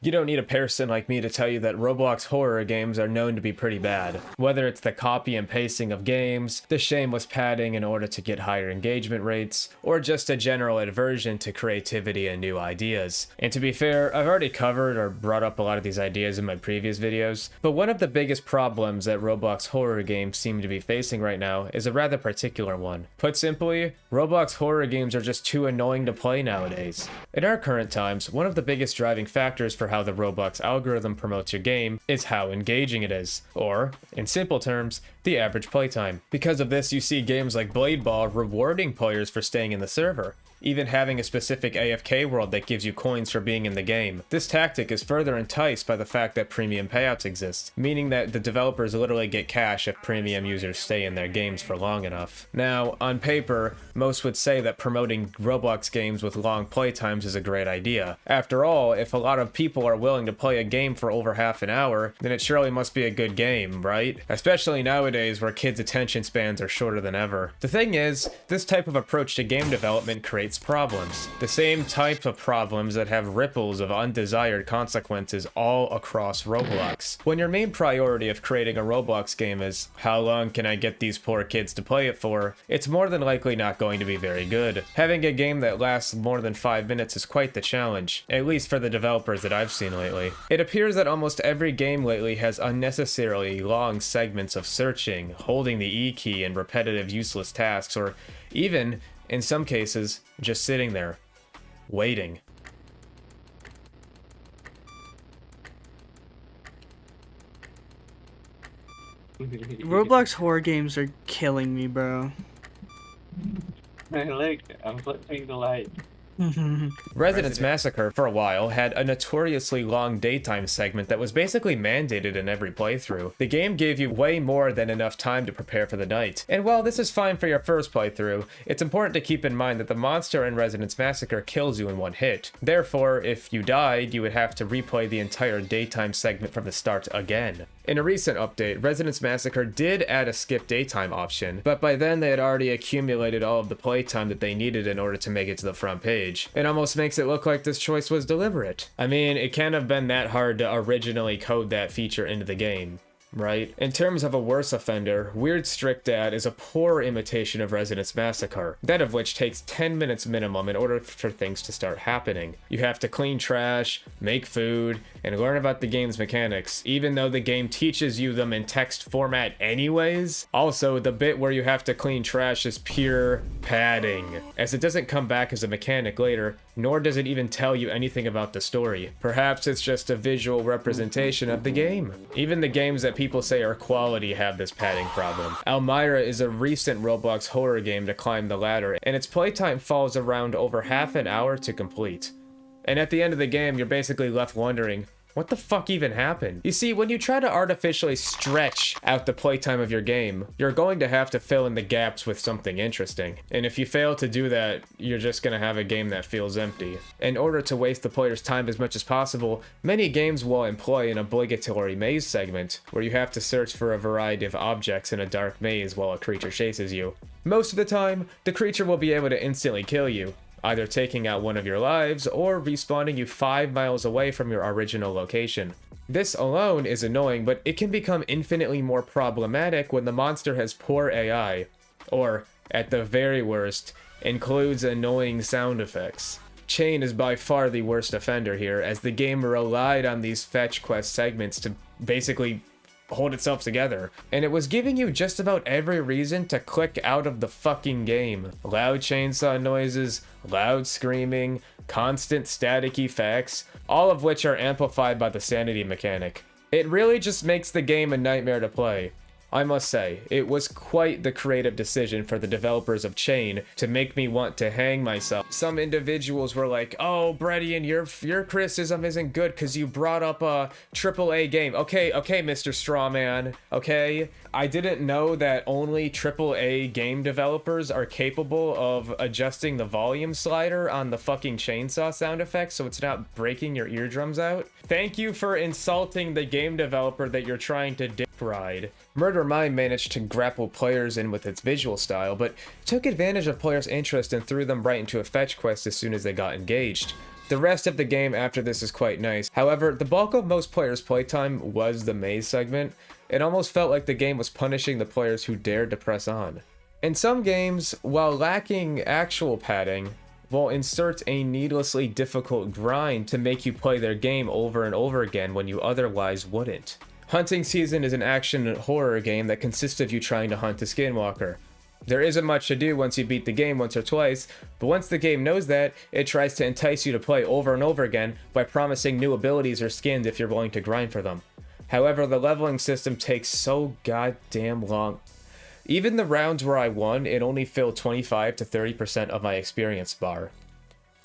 You don't need a person like me to tell you that Roblox horror games are known to be pretty bad. Whether it's the copy and pasting of games, the shameless padding in order to get higher engagement rates, or just a general aversion to creativity and new ideas. And to be fair, I've already covered or brought up a lot of these ideas in my previous videos, but one of the biggest problems that Roblox horror games seem to be facing right now is a rather particular one. Put simply, Roblox horror games are just too annoying to play nowadays. In our current times, one of the biggest driving factors for how the Roblox algorithm promotes your game is how engaging it is, or, in simple terms, the average playtime. Because of this, you see games like Blade Ball rewarding players for staying in the server, even having a specific AFK world that gives you coins for being in the game. This tactic is further enticed by the fact that premium payouts exist, meaning that the developers literally get cash if premium users stay in their games for long enough. Now, on paper, most would say that promoting Roblox games with long playtimes is a great idea. After all, if a lot of people are willing to play a game for over half an hour, then it surely must be a good game, right? Especially nowadays where kids' attention spans are shorter than ever. The thing is, this type of approach to game development creates problems. The same type of problems that have ripples of undesired consequences all across Roblox. When your main priority of creating a Roblox game is, how long can I get these poor kids to play it for, it's more than likely not going to be very good. Having a game that lasts more than 5 minutes is quite the challenge, at least for the developers that I've seen lately. It appears that almost every game lately has unnecessarily long segments of searching, holding the E key, and repetitive useless tasks, or even, in some cases, just sitting there, waiting. Roblox horror games are killing me, bro. Look, I'm flipping the light. Residence Massacre, for a while, had a notoriously long daytime segment that was basically mandated in every playthrough. The game gave you way more than enough time to prepare for the night. And while this is fine for your first playthrough, it's important to keep in mind that the monster in Residence Massacre kills you in one hit. Therefore, if you died, you would have to replay the entire daytime segment from the start again. In a recent update, Residence Massacre did add a skip daytime option, but by then they had already accumulated all of the playtime that they needed in order to make it to the front page. It almost makes it look like this choice was deliberate. I mean, it can't have been that hard to originally code that feature into the game, right? In terms of a worse offender, Weird Strict Dad is a poor imitation of Residence Massacre, that of which takes 10 minutes minimum in order for things to start happening. You have to clean trash, make food, and learn about the game's mechanics, even though the game teaches you them in text format anyways. Also, the bit where you have to clean trash is pure padding, as it doesn't come back as a mechanic later, nor does it even tell you anything about the story. Perhaps it's just a visual representation of the game. Even the games that people say are quality have this padding problem. Elmira is a recent Roblox horror game to climb the ladder, and its playtime falls around over half an hour to complete. And at the end of the game, you're basically left wondering, what the fuck even happened? You see, when you try to artificially stretch out the playtime of your game, you're going to have to fill in the gaps with something interesting. And if you fail to do that, you're just gonna have a game that feels empty. In order to waste the player's time as much as possible, many games will employ an obligatory maze segment, where you have to search for a variety of objects in a dark maze while a creature chases you. Most of the time, the creature will be able to instantly kill you, either taking out one of your lives or respawning you 5 miles away from your original location. This alone is annoying, but it can become infinitely more problematic when the monster has poor AI, or, at the very worst, includes annoying sound effects. Chain is by far the worst offender here, as the game relied on these fetch quest segments to basically hold itself together, and it was giving you just about every reason to click out of the fucking game. Loud chainsaw noises, loud screaming, constant static effects, all of which are amplified by the sanity mechanic. It really just makes the game a nightmare to play. I must say, it was quite the creative decision for the developers of Chain to make me want to hang myself. Some individuals were like, oh, Breadian, your criticism isn't good because you brought up a AAA game. Okay, Mr. Strawman, okay? I didn't know that only AAA game developers are capable of adjusting the volume slider on the fucking chainsaw sound effects so it's not breaking your eardrums out. Thank you for insulting the game developer that you're trying to dick ride. Murder Mine managed to grapple players in with its visual style, but took advantage of players' interest and threw them right into a fetch quest as soon as they got engaged. The rest of the game after this is quite nice. However, the bulk of most players' playtime was the maze segment. It almost felt like the game was punishing the players who dared to press on. In some games, while lacking actual padding, will insert a needlessly difficult grind to make you play their game over and over again when you otherwise wouldn't. Hunting Season is an action horror game that consists of you trying to hunt a skinwalker. There isn't much to do once you beat the game once or twice, but once the game knows that, it tries to entice you to play over and over again by promising new abilities or skins if you're willing to grind for them. However, the leveling system takes so goddamn long. Even the rounds where I won, it only filled 25 to 30% of my experience bar.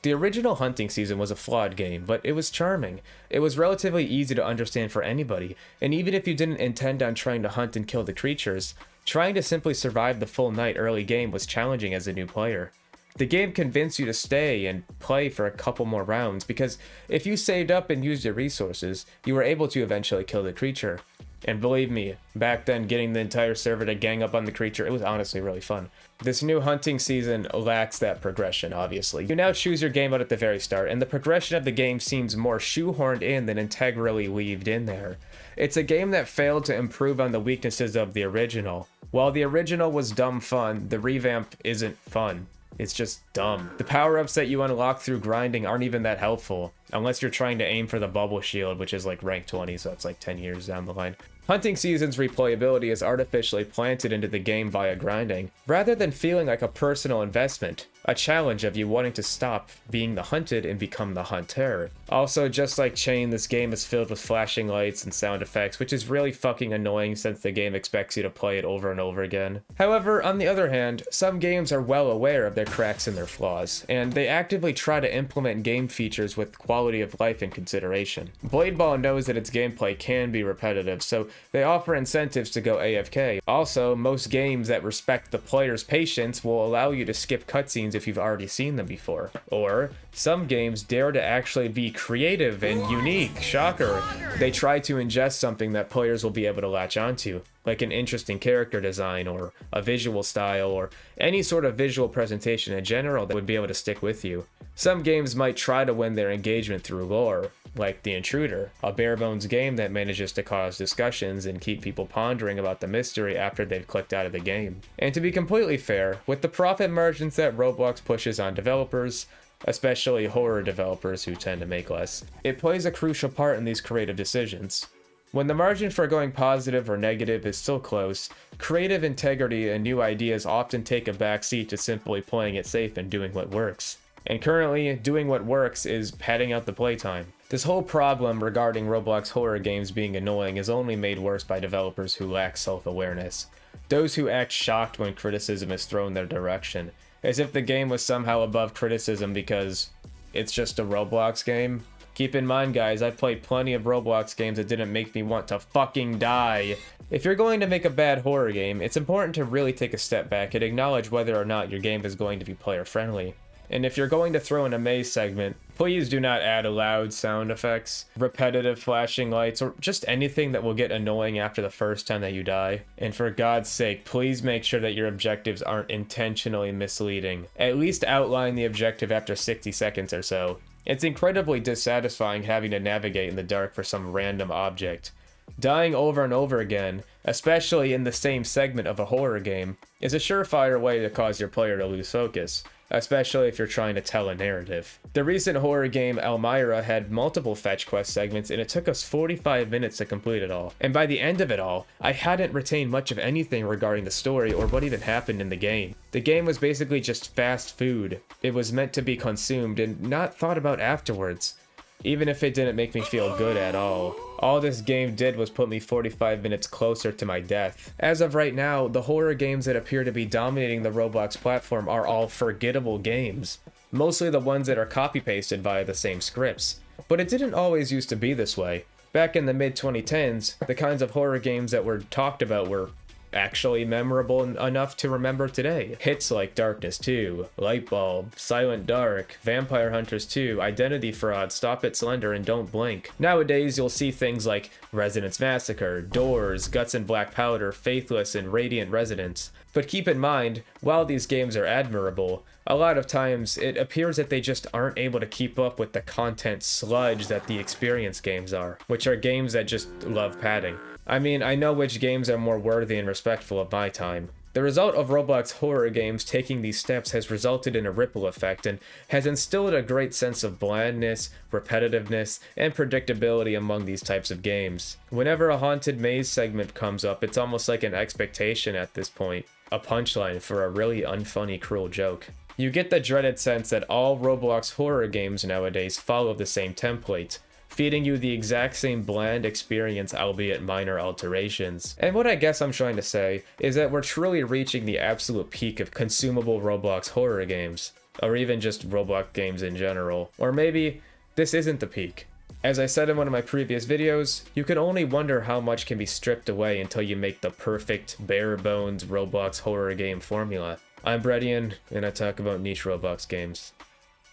The original Hunting Season was a flawed game, but it was charming. It was relatively easy to understand for anybody, and even if you didn't intend on trying to hunt and kill the creatures, trying to simply survive the full night early game was challenging as a new player. The game convinced you to stay and play for a couple more rounds, because if you saved up and used your resources, you were able to eventually kill the creature. And believe me, back then getting the entire server to gang up on the creature, it was honestly really fun. This new Hunting Season lacks that progression, obviously. You now choose your game out at the very start, and the progression of the game seems more shoehorned in than integrally weaved in there. It's a game that failed to improve on the weaknesses of the original. While the original was dumb fun, the revamp isn't fun. It's just dumb. The power-ups that you unlock through grinding aren't even that helpful, unless you're trying to aim for the bubble shield, which is like rank 20, so it's like 10 years down the line. Hunting Season's replayability is artificially planted into the game via grinding, rather than feeling like a personal investment, a challenge of you wanting to stop being the hunted and become the hunter. Also, just like Chain, this game is filled with flashing lights and sound effects, which is really fucking annoying since the game expects you to play it over and over again. However, on the other hand, some games are well aware of their cracks and their flaws, and they actively try to implement game features with quality of life in consideration. Blade Ball knows that its gameplay can be repetitive, so they offer incentives to go AFK. Also, most games that respect the player's patience will allow you to skip cutscenes if you've already seen them before. Or, some games dare to actually be creative and unique. Shocker. They try to ingest something that players will be able to latch onto, like an interesting character design or a visual style or any sort of visual presentation in general that would be able to stick with you. Some games might try to win their engagement through lore, like The Intruder, a bare-bones game that manages to cause discussions and keep people pondering about the mystery after they've clicked out of the game. And to be completely fair, with the profit margins that Roblox pushes on developers, especially horror developers who tend to make less, it plays a crucial part in these creative decisions. When the margin for going positive or negative is so close, creative integrity and new ideas often take a backseat to simply playing it safe and doing what works. And currently, doing what works is padding out the playtime. This whole problem regarding Roblox horror games being annoying is only made worse by developers who lack self-awareness. Those who act shocked when criticism is thrown their direction, as if the game was somehow above criticism because it's just a Roblox game. Keep in mind, guys, I've played plenty of Roblox games that didn't make me want to fucking die. If you're going to make a bad horror game, it's important to really take a step back and acknowledge whether or not your game is going to be player-friendly. And if you're going to throw in a maze segment, please do not add loud sound effects, repetitive flashing lights, or just anything that will get annoying after the first time that you die. And for God's sake, please make sure that your objectives aren't intentionally misleading. At least outline the objective after 60 seconds or so. It's incredibly dissatisfying having to navigate in the dark for some random object. Dying over and over again, especially in the same segment of a horror game, is a surefire way to cause your player to lose focus, especially if you're trying to tell a narrative. The recent horror game Elmira had multiple fetch quest segments and it took us 45 minutes to complete it all. And by the end of it all, I hadn't retained much of anything regarding the story or what even happened in the game. The game was basically just fast food. It was meant to be consumed and not thought about afterwards, even if it didn't make me feel good at all. All this game did was put me 45 minutes closer to my death. As of right now, the horror games that appear to be dominating the Roblox platform are all forgettable games. Mostly the ones that are copy-pasted via the same scripts. But it didn't always used to be this way. Back in the mid-2010s, the kinds of horror games that were talked about were actually memorable enough to remember today. Hits like Darkness 2, Lightbulb, Silent Dark, Vampire Hunters 2, Identity Fraud, Stop It Slender, and Don't Blink. Nowadays, you'll see things like Residence Massacre, Doors, Guts and Black Powder, Faithless, and Radiant Residence. But keep in mind, while these games are admirable, a lot of times it appears that they just aren't able to keep up with the content sludge that the experience games are, which are games that just love padding. I mean, I know which games are more worthy and respectful of my time. The result of Roblox horror games taking these steps has resulted in a ripple effect and has instilled a great sense of blandness, repetitiveness, and predictability among these types of games. Whenever a haunted maze segment comes up, it's almost like an expectation at this point, a punchline for a really unfunny, cruel joke. You get the dreaded sense that all Roblox horror games nowadays follow the same template, feeding you the exact same bland experience, albeit minor alterations. And what I guess I'm trying to say is that we're truly reaching the absolute peak of consumable Roblox horror games, or even just Roblox games in general. Or maybe this isn't the peak. As I said in one of my previous videos, you can only wonder how much can be stripped away until you make the perfect, bare-bones Roblox horror game formula. I'm Breadian, and I talk about niche Roblox games.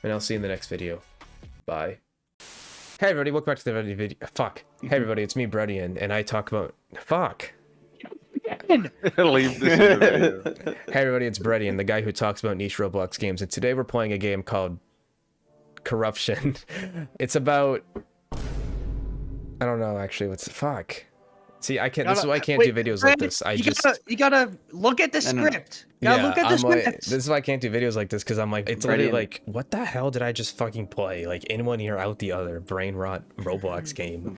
And I'll see you in the next video. Bye. Hey everybody, welcome back to the video. Fuck. Hey everybody, it's me, Breadian, and I talk about... Fuck. Leave this in the video. Hey everybody, it's Breadian, the guy who talks about niche Roblox games, and today we're playing a game called Corruption. It's about... I don't know, actually, what's... Fuck. See, I can't... This is why I can't do videos like this. You gotta look at the script. You gotta look at the script. Like, this is why I can't do videos like this, because I'm like, it's literally like, what the hell did I just fucking play? Like, in one ear, out the other. Brain rot Roblox game.